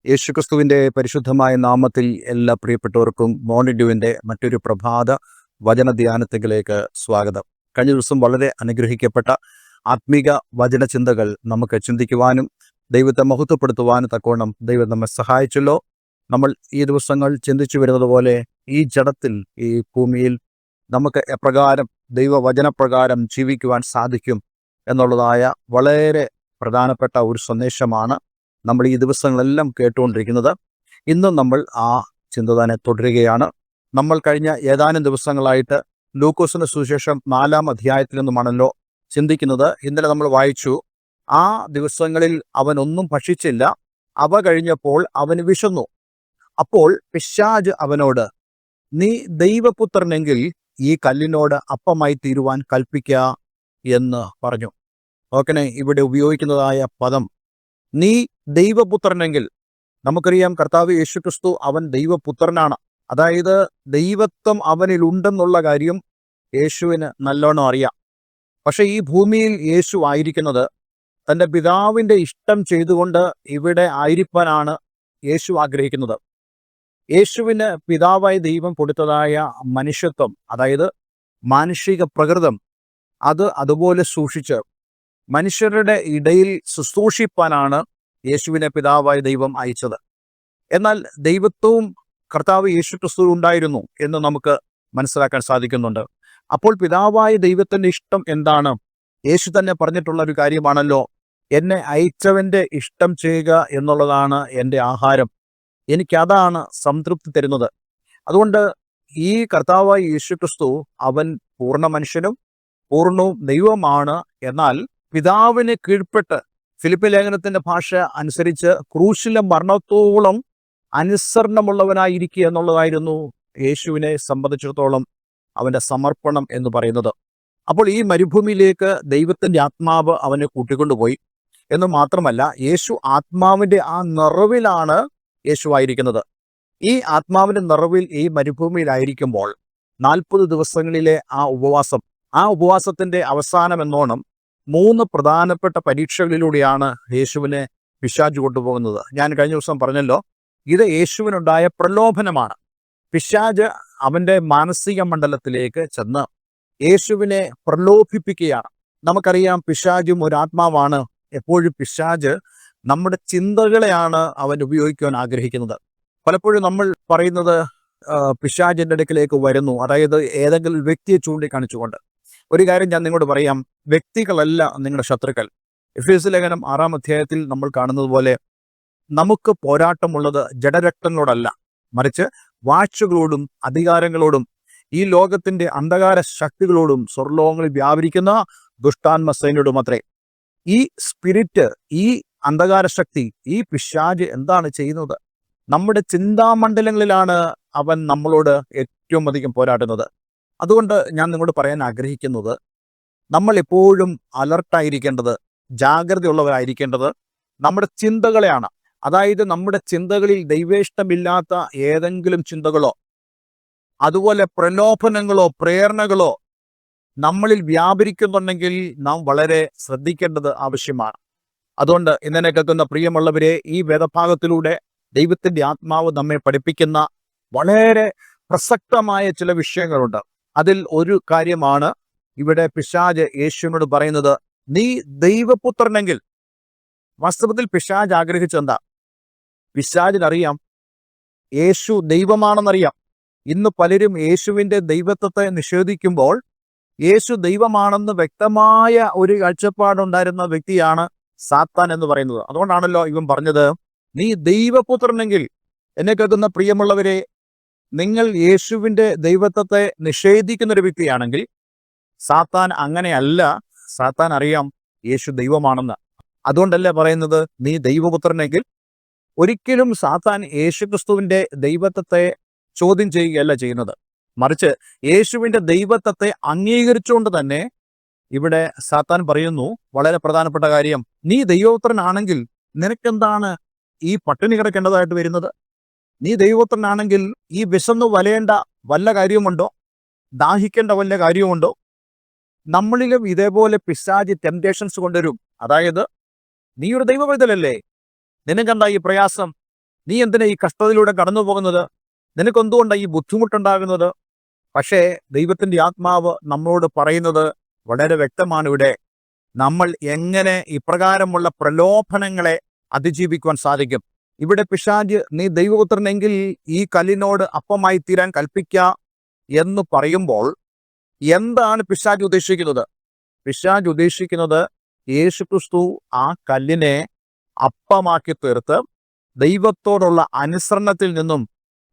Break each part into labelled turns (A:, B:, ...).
A: യേശുക്രിസ്തുവിൻ്റെ പരിശുദ്ധമായ നാമത്തിൽ എല്ലാ പ്രിയപ്പെട്ടവർക്കും മോർണിംഗ് ഡ്യൂവിൻ്റെ മറ്റൊരു പ്രഭാത വചന ധ്യാനത്തിലേക്ക് സ്വാഗതം. കഴിഞ്ഞ ദിവസം വളരെ അനുഗ്രഹിക്കപ്പെട്ട ആത്മീക വചനചിന്തകൾ നമുക്ക് ചിന്തിക്കുവാനും ദൈവത്തെ മഹത്വപ്പെടുത്തുവാനും തക്കവണ്ണം ദൈവം നമ്മെ സഹായിച്ചല്ലോ. നമ്മൾ ഈ ദിവസങ്ങൾ ചിന്തിച്ചു വരുന്നത് പോലെ ഈ ജഡത്തിൽ, ഈ ഭൂമിയിൽ നമുക്ക് എപ്രകാരം ദൈവവചനപ്രകാരം ജീവിക്കുവാൻ സാധിക്കും എന്നുള്ളതായ വളരെ പ്രധാനപ്പെട്ട ഒരു സന്ദേശമാണ് നമ്മൾ ഈ ദിവസങ്ങളെല്ലാം കേട്ടുകൊണ്ടിരിക്കുന്നത്. ഇന്നും നമ്മൾ ആ ചിന്ത തന്നെ തുടരുകയാണ്. നമ്മൾ കഴിഞ്ഞ ഏതാനും ദിവസങ്ങളായിട്ട് ലൂക്കോസിന്റെ സുവിശേഷം 4-ാം അധ്യായത്തിൽ നിന്നുമാണല്ലോ ചിന്തിക്കുന്നത്. ഇന്നലെ നമ്മൾ വായിച്ചു, ആ ദിവസങ്ങളിൽ അവൻ ഒന്നും ഭക്ഷിച്ചില്ല, അവ കഴിഞ്ഞപ്പോൾ അവന് വിശന്നു. അപ്പോൾ പിശാച് അവനോട്, നീ ദൈവപുത്രനെങ്കിൽ ഈ കല്ലിനോട് അപ്പമായി തീരുവാൻ കൽപ്പിക്കുക എന്ന് പറഞ്ഞു. ഓക്കനെ, ഇവിടെ ഉപയോഗിക്കുന്നതായ പദം നീ ദൈവപുത്രനെങ്കിൽ, നമുക്കറിയാം കർത്താവ് യേശുക്രിസ്തു അവൻ ദൈവപുത്രനാണ്. അതായത് ദൈവത്വം അവനിൽ ഉണ്ടെന്നുള്ള കാര്യം യേശുവിന് നല്ലോണം അറിയാം. പക്ഷെ ഈ ഭൂമിയിൽ യേശു ആയിരിക്കുന്നത് തൻ്റെ പിതാവിൻ്റെ ഇഷ്ടം ചെയ്തുകൊണ്ട് ഇവിടെ ആയിരിക്കാനാണ് യേശു ആഗ്രഹിക്കുന്നത്. യേശുവിന് പിതാവായ ദൈവം കൊടുത്തതായ മനുഷ്യത്വം, അതായത് മാനുഷിക പ്രകൃതം, അത് അതുപോലെ സൂക്ഷിച്ച് മനുഷ്യരുടെ ഇടയിൽ ശുശ്രൂഷിപ്പാനാണ് യേശുവിനെ പിതാവായ ദൈവം അയച്ചത്. എന്നാൽ ദൈവത്വവും കർത്താവ് യേശുക്രിസ്തു ഉണ്ടായിരുന്നു എന്ന് നമുക്ക് മനസ്സിലാക്കാൻ സാധിക്കുന്നുണ്ട്. അപ്പോൾ പിതാവായ ദൈവത്തിൻ്റെ ഇഷ്ടം എന്താണ്? യേശു തന്നെ പറഞ്ഞിട്ടുള്ള ഒരു കാര്യമാണല്ലോ, എന്നെ അയച്ചവൻ്റെ ഇഷ്ടം ചെയ്യുക എന്നുള്ളതാണ് എൻ്റെ ആഹാരം, എനിക്കതാണ് സംതൃപ്തി തരുന്നത്. അതുകൊണ്ട് ഈ കർത്താവായ യേശുക്രിസ്തു അവൻ പൂർണ്ണ മനുഷ്യനും പൂർണ്ണവും ദൈവമാണ്. എന്നാൽ പിതാവിന് കീഴ്പ്പെട്ട്, ഫിലിപ്പി ലേഖനത്തിന്റെ ഭാഷ അനുസരിച്ച് ക്രൂശിലെ മരണത്തോളം അനുസരണമുള്ളവനായിരിക്കുക എന്നുള്ളതായിരുന്നു യേശുവിനെ സംബന്ധിച്ചിടത്തോളം അവന്റെ സമർപ്പണം എന്ന് പറയുന്നത്. അപ്പോൾ ഈ മരുഭൂമിയിലേക്ക് ദൈവത്തിന്റെ ആത്മാവ് അവനെ കൂട്ടിക്കൊണ്ടുപോയി എന്ന് മാത്രമല്ല, യേശു ആത്മാവിന്റെ ആ നിറവിലാണ് യേശു ആയിരിക്കുന്നത്. ഈ ആത്മാവിന്റെ നിറവിൽ ഈ മരുഭൂമിയിലായിരിക്കുമ്പോൾ 40 ദിവസങ്ങളിലെ ആ ഉപവാസത്തിന്റെ അവസാനം എന്നോണം 3 പ്രധാനപ്പെട്ട പരീക്ഷകളിലൂടെയാണ് യേശുവിനെ പിശാച് കൊണ്ടുപോകുന്നത്. ഞാൻ കഴിഞ്ഞ ദിവസം പറഞ്ഞല്ലോ, ഇത് യേശുവിനുണ്ടായ പ്രലോഭനമാണ്. പിശാച് അവന്റെ മാനസിക മണ്ഡലത്തിലേക്ക് ചെന്ന് യേശുവിനെ പ്രലോഭിപ്പിക്കുകയാണ്. നമുക്കറിയാം, പിശാചും ഒരു ആത്മാവാണ്. എപ്പോഴും പിശാച് നമ്മുടെ ചിന്തകളെയാണ് അവൻ ഉപയോഗിക്കുവാൻ ആഗ്രഹിക്കുന്നത്. പലപ്പോഴും നമ്മൾ പറയുന്നത് പിശാചിന്റെ അടുക്കിലേക്ക് വരുന്നു, അതായത് ഏതെങ്കിലും വ്യക്തിയെ ചൂണ്ടിക്കാണിച്ചുകൊണ്ട്. ഒരു കാര്യം ഞാൻ നിങ്ങളോട് പറയാം, വ്യക്തികളല്ല നിങ്ങളുടെ ശത്രുക്കൾ. എഫേസ്യ ലേഖനം 6-ാം അധ്യായത്തിൽ നമ്മൾ കാണുന്നത് പോലെ നമുക്ക് പോരാട്ടമുള്ളത് ജഡരക്തങ്ങളോടല്ല, മറിച്ച് വാഴ്ചകളോടും അധികാരങ്ങളോടും ഈ ലോകത്തിന്റെ അന്ധകാര ശക്തികളോടും സ്വർലോകങ്ങളിൽ വ്യാപരിക്കുന്ന ദുഷ്ടാത്മ സൈന്യയോടും അത്രേ. ഈ സ്പിരിറ്റ്, ഈ അന്ധകാര ശക്തി, ഈ പിശാച് എന്താണ് ചെയ്യുന്നത്? നമ്മുടെ ചിന്താമണ്ഡലങ്ങളിലാണ് അവൻ നമ്മളോട് ഏറ്റവും അധികം പോരാടുന്നത്. അതുകൊണ്ട് ഞാൻ നിങ്ങളോട് പറയാൻ ആഗ്രഹിക്കുന്നത്, നമ്മൾ എപ്പോഴും അലർട്ടായിരിക്കേണ്ടത്, ജാഗ്രതയുള്ളവരായിരിക്കേണ്ടത് നമ്മുടെ ചിന്തകളെയാണ്. അതായത് നമ്മുടെ ചിന്തകളിൽ ദൈവേഷ്ടമില്ലാത്ത ഏതെങ്കിലും ചിന്തകളോ അതുപോലെ പ്രലോഭനങ്ങളോ പ്രേരണകളോ നമ്മളിൽ വ്യാപരിക്കുന്നുണ്ടെങ്കിൽ നാം വളരെ ശ്രദ്ധിക്കേണ്ടത് ആവശ്യമാണ്. അതുകൊണ്ട് ഇന്നെ കേൾക്കുന്ന പ്രിയമുള്ളവരെ, ഈ വേദഭാഗത്തിലൂടെ ദൈവത്തിന്റെ ആത്മാവ് നമ്മെ പഠിപ്പിക്കുന്ന വളരെ പ്രസക്തമായ ചില വിഷയങ്ങളുണ്ട്. അതിൽ ഒരു കാര്യമാണ് ഇവിടെ പിശാച് യേശുവിനോട് പറയുന്നത്, നീ ദൈവപുത്രനെങ്കിൽ. വാസ്തവത്തിൽ പിശാച് ആഗ്രഹിച്ചെന്താ? പിശാചിനറിയാം യേശു ദൈവമാണെന്നറിയാം. ഇന്ന് പലരും യേശുവിൻ്റെ ദൈവത്വത്തെ നിഷേധിക്കുമ്പോൾ യേശു ദൈവമാണെന്ന് വ്യക്തമായ ഒരു കാഴ്ചപ്പാടുണ്ടായിരുന്ന വ്യക്തിയാണ് സാത്താൻ എന്ന് പറയുന്നത്. അതുകൊണ്ടാണല്ലോ ഇവൻ പറഞ്ഞത്, നീ ദൈവപുത്രനെങ്കിൽ. എന്നെ കേൾക്കുന്ന പ്രിയമുള്ളവരെ, നിങ്ങൾ യേശുവിൻ്റെ ദൈവത്വത്തെ നിഷേധിക്കുന്ന ഒരു വ്യക്തിയാണെങ്കിൽ സാത്താൻ അങ്ങനെയല്ല. സാത്താൻ അറിയാം യേശു ദൈവമാണെന്ന്. അതുകൊണ്ടല്ലേ പറയുന്നത് നീ ദൈവപുത്രനെങ്കിൽ. ഒരിക്കലും സാത്താൻ യേശുക്രിസ്തുവിൻ്റെ ദൈവത്വത്തെ ചോദ്യം ചെയ്യുകയല്ല ചെയ്യുന്നത്, മറിച്ച് യേശുവിൻ്റെ ദൈവത്വത്തെ അംഗീകരിച്ചുകൊണ്ട് തന്നെ ഇവിടെ സാത്താൻ പറയുന്നു വളരെ പ്രധാനപ്പെട്ട കാര്യം, നീ ദൈവപുത്രനാണെങ്കിൽ നിനക്കെന്താണ് ഈ പട്ടിണി കിടക്കേണ്ടതായിട്ട് വരുന്നത്? നീ ദൈവപുത്രനാണെങ്കിൽ ഈ വിശന്നു വലയേണ്ട വല്ല കാര്യവുമുണ്ടോ? ദാഹിക്കേണ്ട വല്ല കാര്യവുമുണ്ടോ? നമ്മളിലും ഇതേപോലെ പിശാച് ടെംപ്റ്റേഷൻസ് കൊണ്ടുവരും. അതായത് നീ ഒരു ദൈവപൈതലല്ലേ, നിനക്കെന്താ ഈ പ്രയാസം? നീ എന്തിനാ ഈ കഷ്ടതയിലൂടെ കടന്നു പോകുന്നത്? നിനക്കെന്തുകൊണ്ടാണ് ഈ ബുദ്ധിമുട്ടുണ്ടാകുന്നത്? പക്ഷേ ദൈവത്തിന്റെ ആത്മാവ് നമ്മളോട് പറയുന്നത് വളരെ വ്യക്തമാണ്. ഇവിടെ നമ്മൾ എങ്ങനെ ഇപ്രകാരമുള്ള പ്രലോഭനങ്ങളെ അതിജീവിക്കുവാൻ സാധിക്കും. ഇവിടെ പിശാച്, നീ ദൈവപുത്രനെങ്കിൽ ഈ കല്ലിനോട് അപ്പമായി തീരാൻ കൽപ്പിക്ക എന്ന് പറയുമ്പോൾ എന്താണ് പിശാച് ഉദ്ദേശിക്കുന്നത്? പിശാച് ഉദ്ദേശിക്കുന്നത് യേശുക്രിസ്തു ആ കല്ലിനെ അപ്പമാക്കി തീർത്ത് ദൈവത്തോടുള്ള അനുസരണത്തിൽ നിന്നും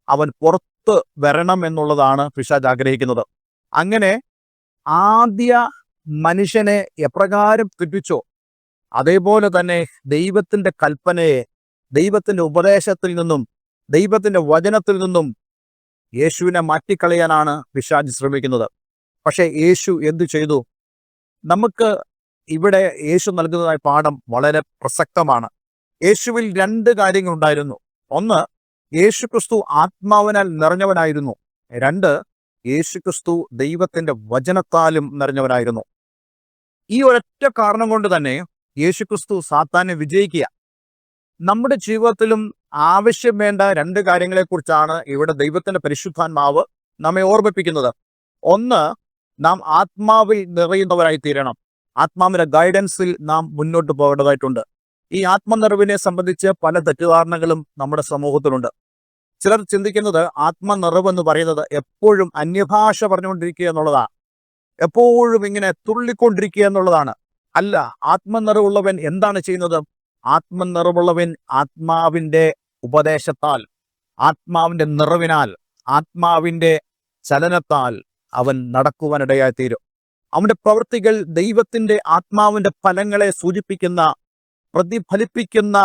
A: അവൻ പുറത്ത് വരണം എന്നുള്ളതാണ് പിശാച് ആഗ്രഹിക്കുന്നത്. അങ്ങനെ ആദ്യ മനുഷ്യനെ എപ്രകാരം തെറ്റിച്ചോ അതേപോലെ തന്നെ ദൈവത്തിന്റെ കൽപ്പനയെ, ദൈവത്തിന്റെ ഉപദേശത്തിൽ നിന്നും, ദൈവത്തിന്റെ വചനത്തിൽ നിന്നും യേശുവിനെ മാറ്റിക്കളയാനാണ് പിശാച് ശ്രമിക്കുന്നത്. പക്ഷേ യേശു എന്തു ചെയ്തു? നമുക്ക് ഇവിടെ യേശു നൽകുന്നതായ പാഠം വളരെ പ്രസക്തമാണ്. യേശുവിൽ രണ്ട് കാര്യങ്ങളുണ്ടായിരുന്നു. ഒന്ന്, യേശുക്രിസ്തു ആത്മാവിനാൽ നിറഞ്ഞവനായിരുന്നു. രണ്ട്, യേശുക്രിസ്തു ദൈവത്തിന്റെ വചനത്താലും നിറഞ്ഞവനായിരുന്നു. ഈ ഒരൊറ്റ കാരണം കൊണ്ട് തന്നെ യേശുക്രിസ്തു സാത്താനെ വിജയിക്കുക. നമ്മുടെ ജീവിതത്തിലും ആവശ്യം വേണ്ട രണ്ട് കാര്യങ്ങളെക്കുറിച്ചാണ് ഇവിടെ ദൈവത്തിന്റെ പരിശുദ്ധാത്മാവ് നമ്മെ ഓർമ്മിപ്പിക്കുന്നത്. ഒന്ന്, നാം ആത്മാവിൽ നിറയുന്നവരായി തീരണം. ആത്മാവിന്റെ ഗൈഡൻസിൽ നാം മുന്നോട്ട് പോകേണ്ടതായിട്ടുണ്ട്. ഈ ആത്മനിറവിനെ സംബന്ധിച്ച് പല തെറ്റിദ്ധാരണകളും നമ്മുടെ സമൂഹത്തിലുണ്ട്. ചിലർ ചിന്തിക്കുന്നത് ആത്മനിറവ് എന്ന് പറയുന്നത് എപ്പോഴും അന്യഭാഷ പറഞ്ഞുകൊണ്ടിരിക്കുക എന്നുള്ളതാണ്, എപ്പോഴും ഇങ്ങനെ തുള്ളിക്കൊണ്ടിരിക്കുക എന്നുള്ളതാണ്. അല്ല, ആത്മനിറവുള്ളവൻ എന്താണ് ചെയ്യുന്നത്? ആത്മനിറവുള്ളവൻ ആത്മാവിന്റെ ഉപദേശത്താൽ, ആത്മാവിന്റെ നിറവിനാൽ, ആത്മാവിന്റെ ചലനത്താൽ അവൻ നടക്കുവാനിടയായി തീരും. അവന്റെ പ്രവൃത്തികൾ ദൈവത്തിന്റെ ആത്മാവിന്റെ ഫലങ്ങളെ സൂചിപ്പിക്കുന്ന, പ്രതിഫലിപ്പിക്കുന്ന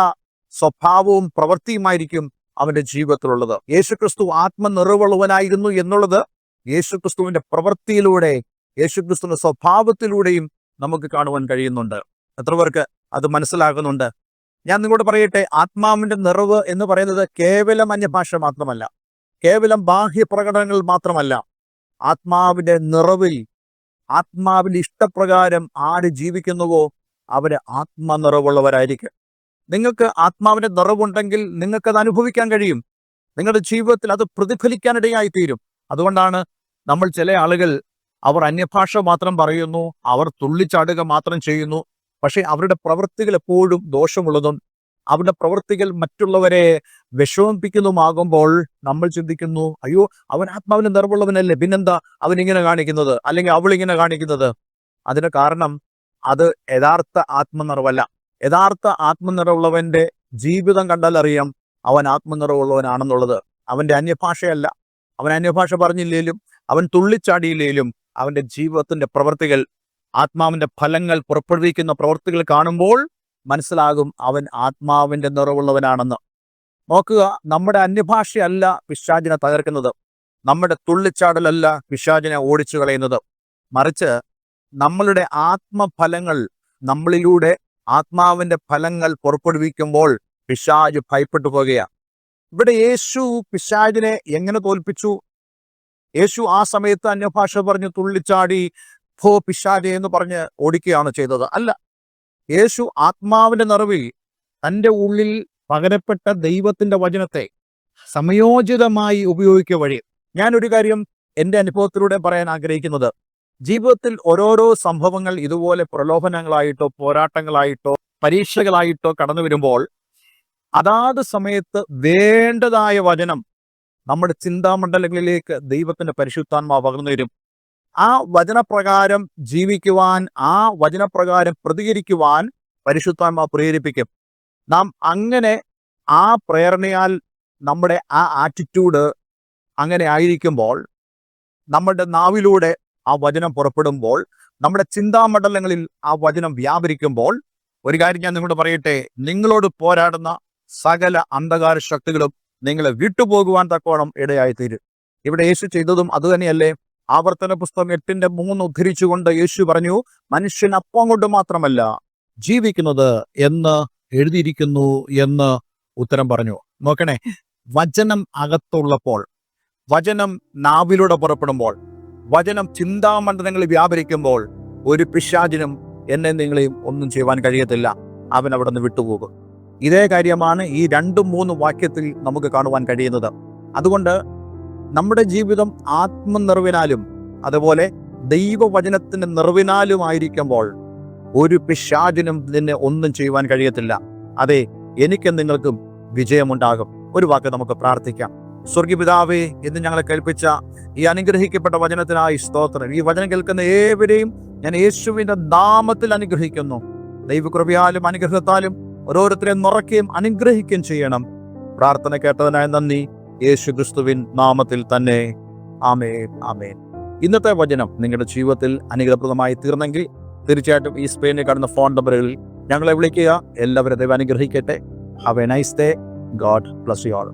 A: സ്വഭാവവും പ്രവൃത്തിയുമായിരിക്കും അവന്റെ ജീവിതത്തിലുള്ളത്. യേശുക്രിസ്തു ആത്മനിറവുള്ളവനായിരുന്നു എന്നുള്ളത് യേശുക്രിസ്തുവിന്റെ പ്രവൃത്തിയിലൂടെ, യേശുക്രിസ്തുവിന്റെ സ്വഭാവത്തിലൂടെയും നമുക്ക് കാണുവാൻ കഴിയുന്നുണ്ട്. എത്ര പേർക്ക് അത് മനസ്സിലാകുന്നുണ്ട്? ഞാൻ നിങ്ങളോട് പറയട്ടെ, ആത്മാവിന്റെ നിറവ് എന്ന് പറയുന്നത് കേവലം അന്യഭാഷ മാത്രമല്ല, കേവലം ബാഹ്യ പ്രകടനങ്ങൾ മാത്രമല്ല. ആത്മാവിന്റെ നിറവിൽ, ആത്മാവിന്റെ ഇഷ്ടപ്രകാരം ആര് ജീവിക്കുന്നുവോ അവര് ആത്മനിറവുള്ളവരായിരിക്കും. നിങ്ങൾക്ക് ആത്മാവിന്റെ നിറവുണ്ടെങ്കിൽ നിങ്ങൾക്കത് അനുഭവിക്കാൻ കഴിയും. നിങ്ങളുടെ ജീവിതത്തിൽ അത് പ്രതിഫലിക്കാനിടയായി തീരും. അതുകൊണ്ടാണ് നമ്മൾ ചില ആളുകൾ, അവർ അന്യഭാഷ മാത്രം പറയുന്നു, അവർ തുള്ളിച്ചാടുക മാത്രം ചെയ്യുന്നു, പക്ഷെ അവരുടെ പ്രവൃത്തികൾ എപ്പോഴും ദോഷമുള്ളതും അവരുടെ പ്രവൃത്തികൾ മറ്റുള്ളവരെ വിഷമിപ്പിക്കുന്നതുമാകുമ്പോൾ നമ്മൾ ചിന്തിക്കുന്നു, അയ്യോ, അവൻ ആത്മാവിന് നിറവുള്ളവനല്ലേ, പിന്നെന്താ അവൻ ഇങ്ങനെ കാണിക്കുന്നത്, അല്ലെങ്കിൽ അവൾ ഇങ്ങനെ കാണിക്കുന്നത്? അതിന് കാരണം അത് യഥാർത്ഥ ആത്മനിറവല്ല. യഥാർത്ഥ ആത്മനിറവുള്ളവന്റെ ജീവിതം കണ്ടാൽ അറിയാം അവൻ ആത്മനിറവുള്ളവനാണെന്നുള്ളത്. അവന്റെ അന്യഭാഷയല്ല, അവൻ അന്യഭാഷ പറഞ്ഞില്ലേലും, അവൻ തുള്ളിച്ചാടിയില്ലേലും, അവന്റെ ജീവിതത്തിന്റെ പ്രവൃത്തികൾ, ആത്മാവിന്റെ ഫലങ്ങൾ പുറപ്പെടുവിക്കുന്ന പ്രവൃത്തികൾ കാണുമ്പോൾ മനസ്സിലാകും അവൻ ആത്മാവിന്റെ നിറവുള്ളവനാണെന്ന്. നോക്കുക, നമ്മുടെ അന്യഭാഷയല്ല പിശാചിനെ തകർക്കുന്നത്, നമ്മുടെ തുള്ളിച്ചാടലല്ല പിശാചിനെ ഓടിച്ചു കളയുന്നത്. മറിച്ച് നമ്മളുടെ ആത്മഫലങ്ങൾ, നമ്മളിലൂടെ ആത്മാവിന്റെ ഫലങ്ങൾ പുറപ്പെടുവിക്കുമ്പോൾ പിശാച് ഭയപ്പെട്ടു പോകുകയാണ്. ഇവിടെ യേശു പിശാചിനെ എങ്ങനെ തോൽപ്പിച്ചു? യേശു ആ സമയത്ത് അന്യഭാഷ പറഞ്ഞ് തുള്ളിച്ചാടി ഭോ പിശാചെ എന്ന് പറഞ്ഞ് ഓടിക്കുകയാണ് ചെയ്തത്? അല്ല, യേശു ആത്മാവിന്റെ നിറവിൽ തൻ്റെ ഉള്ളിൽ പകരപ്പെട്ട ദൈവത്തിന്റെ വചനത്തെ സമയോചിതമായി ഉപയോഗിക്കുക വഴി, ഞാനൊരു കാര്യം എൻ്റെ അനുഭവത്തിലൂടെ പറയാൻ ആഗ്രഹിക്കുന്നത്, ജീവിതത്തിൽ ഓരോരോ സംഭവങ്ങൾ ഇതുപോലെ പ്രലോഭനങ്ങളായിട്ടോ പോരാട്ടങ്ങളായിട്ടോ പരീക്ഷകളായിട്ടോ കടന്നു വരുമ്പോൾ അതാത് സമയത്ത് വേണ്ടതായ വചനം നമ്മുടെ ചിന്താമണ്ഡലങ്ങളിലേക്ക് ദൈവത്തിന്റെ പരിശുദ്ധാത്മാവ് പകർന്നു തരും. ആ വചനപ്രകാരം ജീവിക്കുവാൻ, ആ വചനപ്രകാരം പ്രതികരിക്കുവാൻ പരിശുദ്ധാത്മാവ് പ്രേരിപ്പിക്കും. നാം അങ്ങനെ ആ പ്രേരണയാൽ നമ്മുടെ ആ ആറ്റിറ്റ്യൂഡ് അങ്ങനെ ആയിരിക്കുമ്പോൾ, നമ്മുടെ നാവിലൂടെ ആ വചനം പുറപ്പെടുമ്പോൾ, നമ്മുടെ ചിന്താമണ്ഡലങ്ങളിൽ ആ വചനം വ്യാപരിക്കുമ്പോൾ, ഒരു കാര്യം ഞാൻ നിങ്ങളോട് പറയട്ടെ, നിങ്ങളോട് പോരാടുന്ന സകല അന്ധകാര ശക്തികളും നിങ്ങളെ വിട്ടുപോകുവാൻ തക്കോണം ഇടയായിത്തീരും. ഇവിടെ യേശു ചെയ്തതും അതുതന്നെയല്ലേ? ആവർത്തന പുസ്തകം 8:3 ഉദ്ധരിച്ചുകൊണ്ട് യേശു പറഞ്ഞു, മനുഷ്യൻ അപ്പം കൊണ്ട് മാത്രമല്ല ജീവിക്കുന്നത് എന്ന് എഴുതിയിരിക്കുന്നു എന്ന് ഉത്തരം പറഞ്ഞു. നോക്കണേ, വചനം അകത്തുള്ളപ്പോൾ, വചനം നാവിലൂടെ പുറപ്പെടുമ്പോൾ, വചനം ചിന്താമണ്ഡലങ്ങളിൽ വ്യാപരിക്കുമ്പോൾ ഒരു പിശാചിനും എന്നെ നിങ്ങളെയും ഒന്നും ചെയ്യുവാൻ കഴിയത്തില്ല. അവൻ അവിടെ നിന്ന് വിട്ടുപോകും. ഇതേ കാര്യമാണ് ഈ 2-3 വാക്യത്തിൽ നമുക്ക് കാണുവാൻ കഴിയുന്നത്. അതുകൊണ്ട് നമ്മുടെ ജീവിതം ആത്മനിറവിനാലും അതുപോലെ ദൈവവചനത്തിൻ്റെ നിറവിനാലുമായിരിക്കുമ്പോൾ ഒരു പിശാചിനും നിന്നെ ഒന്നും ചെയ്യുവാൻ കഴിയത്തില്ല. അതെ, എനിക്കും നിങ്ങൾക്കും വിജയമുണ്ടാകും. ഒരു വാക്ക് നമുക്ക് പ്രാർത്ഥിക്കാം. സ്വർഗീയപിതാവേ, ഇന്ന് ഞങ്ങളെ കേൾപ്പിച്ച ഈ അനുഗ്രഹിക്കപ്പെട്ട വചനത്തിനായി സ്തോത്രം. ഈ വചനം കേൾക്കുന്ന ഏവരെയും ഞാൻ യേശുവിൻ്റെ നാമത്തിൽ അനുഗ്രഹിക്കുന്നു. ദൈവകൃപയാലും അനുഗ്രഹത്താലും ഓരോരുത്തരെയും നിറയ്ക്കുകയും അനുഗ്രഹിക്കുകയും ചെയ്യണം. പ്രാർത്ഥന കേട്ടതിനായി നന്ദി. യേശു ക്രിസ്തുവിൻ നാമത്തിൽ തന്നെ. ആമേൻ, ആമേൻ. ഇന്നത്തെ വചനം നിങ്ങളുടെ ജീവിതത്തിൽ അനുഗ്രഹപ്രദമായി തീർന്നെങ്കിൽ തീർച്ചയായിട്ടും ഈ സ്ക്രീനിൽ കാണുന്ന ഫോൺ നമ്പറുകളിൽ ഞങ്ങളെ വിളിക്കുക. എല്ലാവരും ദൈവം അനുഗ്രഹിക്കട്ടെ. Have A nice day. God bless you all.